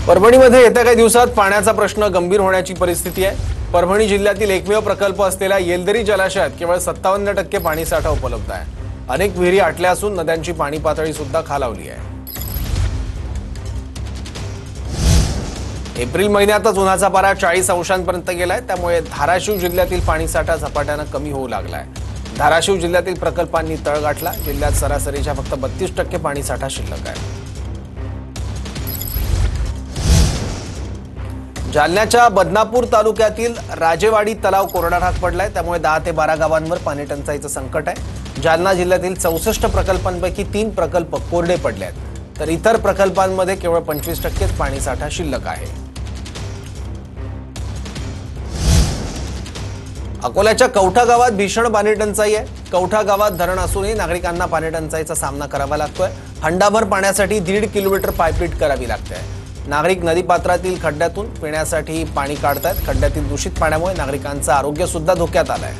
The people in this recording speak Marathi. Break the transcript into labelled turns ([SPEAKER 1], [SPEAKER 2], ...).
[SPEAKER 1] परभणीमध्ये येत्या काही दिवसात पाण्याचा प्रश्न गंभीर होण्याची परिस्थिती आहे। परभणी जिल्ह्यातील एकमेव प्रकल्प असलेल्या येलदरी जलाशयात केवळ 57% पाणीसाठा उपलब्ध आहे। अनेक विहिरी आटल्या असून नद्यांची पाणी पातळी सुद्धा खालावली आहे। एप्रिल महिन्यातच उन्हाचा पारा 40 अंशांपर्यंत गेलाय, त्यामुळे धाराशिव जिल्ह्यातील पाणीसाठा झपाट्याने कमी होऊ लागलाय। धाराशिव जिल्ह्यातील प्रकल्पांनी तळ गाठला। जिल्ह्यात सरासरीच्या फक्त 32% पाणीसाठा शिल्लक आहे। जालन्याच्या बदनापूर तालुक्यातील राजेवाडी तलाव कोरडा भाग पडलाय, त्यामुळे 10 ते 12 गावांवर पाणी टंचाईचं संकट आहे। जालना जिल्ह्यातील 64 प्रकल्पांपैकी 3 प्रकल्प कोरडे पडले आहेत, तर इतर प्रकल्पांमध्ये केवळ 25%च पाणीसाठा शिल्लक आहे। अकोल्याच्या कवठा गावात भीषण पाणी टंचाई आहे। कवठा गावात धरण असूनही नागरिकांना पाणी टंचाईचा सामना करावा लागतोय। हंडाभर पाण्यासाठी 1.5 किलोमीटर पाईपलाईन करावी लागते। नागरिक नदीपात्रातील खड्ड्यातून पिण्यासाठी पाणी काढतात। खड्ड्यातील दूषित पाण्यामुळे नागरिकांचं आरोग्य सुद्धा धोक्यात आलंय।